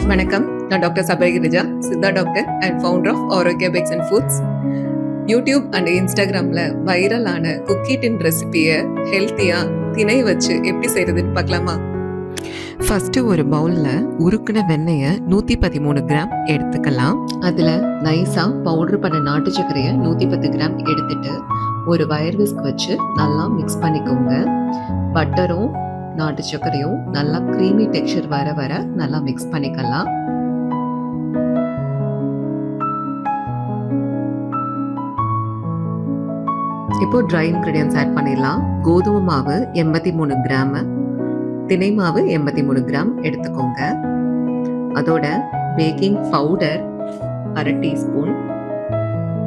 வணக்கம். நான் doctor Sabarigirija, Siddha doctor and founder of Arogya bakes and foods. YouTube and இன்ஸ்டாகிராமில் வைரலான குக்கி டின் ரெசிபியை ஹெல்த்தியாக திணை வச்சு எப்படி செய்கிறதுன்னு பார்க்கலாமா? ஃபஸ்ட்டு ஒரு பவுலில் உருக்குன வெண்ணெயை 113 கிராம் எடுத்துக்கலாம். அதில் நைஸாக பவுட்ரு பண்ண நாட்டு சர்க்கரையை 110 கிராம் எடுத்துட்டு ஒரு வயர் விஸ்க் வச்சு நல்லா மிக்ஸ் பண்ணிக்கோங்க. பட்டரும் நாட்டு சர்க்கரையும் நல்லா க்ரீமி டெக்ஸ்சர் வர வர நல்லா மிக்ஸ் பண்ணிக்கலாம். இப்போ ட்ரை இன்க்ரீடியன்ஸ் ஆட் பண்ணிடலாம். கோதுமை மாவு 83 கிராம், திணை மாவு 83 கிராம் எடுத்துக்கோங்க. அதோட baking powder 1/2 teaspoon,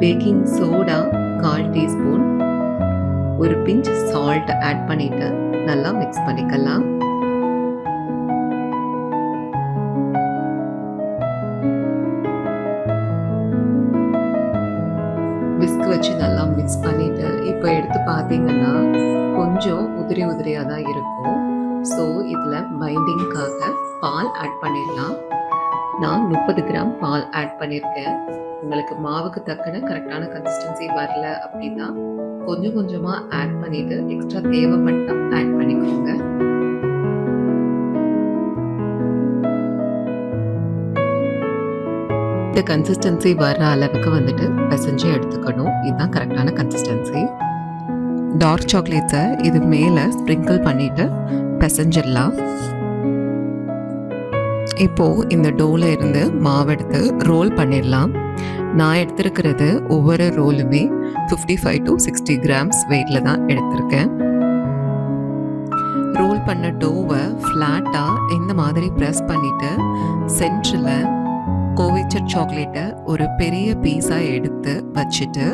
baking soda 1/4 teaspoon, ஒரு பிஞ்ச் சால்ட் ஆட் பண்ணிட்டு நல்லா மிக்ஸ் பண்ணிக்கலாம். விஸ்க் வச்சு நல்லா மிக்ஸ் பண்ணிட்டு இப்போ எடுத்து பார்த்தீங்கன்னா கொஞ்சம் உதிரி உதிரியாக தான் இருக்கும். ஸோ இதில் பைண்டிங்காக பால் ஆட் பண்ணிடலாம். நான் 30 கிராம் பால் ஆட் பண்ணியிருக்கேன். உங்களுக்கு மாவுக்கு தக்கன கரெக்டான கன்சிஸ்டன்சி வரல அப்படின்னா கொஞ்சம் கொஞ்சமாக ஆட் பண்ணிட்டு எக்ஸ்ட்ரா தேவைப்பட்டா ஆட் பண்ணிக்கோங்க. இந்த கன்சிஸ்டன்சி வர்ற அளவுக்கு வந்துட்டு பிசைஞ்சு எடுத்துக்கணும். இதுதான் கரெக்டான கன்சிஸ்டன்சி. டார்க் சாக்லேட்ஸை இது மேலே ஸ்ப்ரிங்கிள் பண்ணிட்டு பிசைஞ்சிடலாம். இப்போது இந்த டோவில் இருந்து மாவு எடுத்து ரோல் பண்ணிடலாம். நான் எடுத்திருக்கிறது ஒவ்வொரு ரோலுமே 55 to 60 கிராம்ஸ் வெயிட்டில் தான் எடுத்திருக்கேன். ரோல் பண்ண டோவை ஃப்ளாட்டாக இந்த மாதிரி ப்ரெஸ் பண்ணிவிட்டு சென்டரில் கோவிச்சர் சாக்லேட்டை ஒரு பெரிய பீஸாக எடுத்து வச்சுட்டு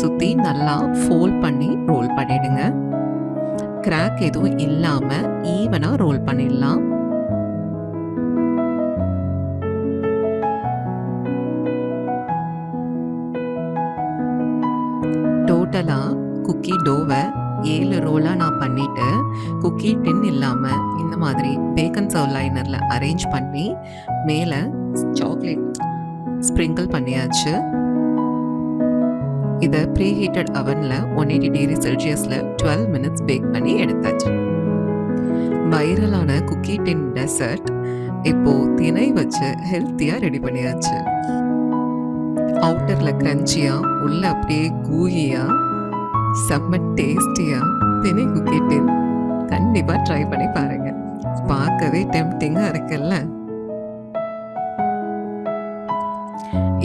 சுற்றி நல்லா ஃபோல்ட் பண்ணி ரோல் பண்ணிடுங்க. கிராக் எதுவும் இல்லாமல் ஈவனாக ரோல் பண்ணிடலாம். டோட்டலாக குக்கி டோவை 7 ரோலாக நான் பண்ணிவிட்டு குக்கி டின் இல்லாமல் இந்த மாதிரி பேக்கன் சர்வ் லைனரில் அரேஞ்ச் பண்ணி மேலே சாக்லேட் ஸ்ப்ரிங்கிள் பண்ணியாச்சு. இதை ப்ரீ ஹீட்டட் அவனில் 180 டிகிரி செல்சியஸில் 12 மினிட்ஸ் பேக் பண்ணி எடுத்தாச்சு. வைரலான குக்கி டின் டெசர்ட் இப்போது திணை வச்சு ஹெல்த்தியாக ரெடி பண்ணியாச்சு. அவுட்டரில் க்ரன்ச்சியாக உள்ள அப்படியே கூயியாக செம்ம டேஸ்டியாக திணை குக்கி டின் கண்டிப்பாக ட்ரை பண்ணி பாருங்கள். பார்க்கவே டெம்ப்டிங்காக இருக்குல்ல?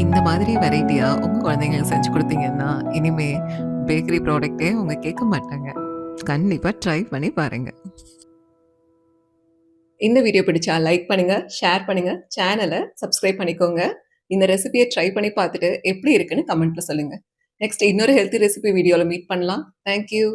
இந்த மாதிரி வெரைட்டியாக உங்கள் குழந்தைங்களுக்கு செஞ்சு கொடுத்தீங்கன்னா இனிமே பேக்கரி ப்ராடக்டே அவங்க கேட்க மாட்டாங்க. கண்டிப்பாக ட்ரை பண்ணி பாருங்கள். இந்த வீடியோ பிடிச்சா லைக் பண்ணுங்கள், ஷேர் பண்ணுங்கள், சேனலை சப்ஸ்கிரைப் பண்ணிக்கோங்க. இந்த ரெசிபியை ட்ரை பண்ணி பார்த்துட்டு எப்படி இருக்குன்னு கமெண்ட்டில் சொல்லுங்கள். நெக்ஸ்ட் இன்னொரு ஹெல்த்தி ரெசிபி வீடியோவில் மீட் பண்ணலாம். தேங்க்யூ.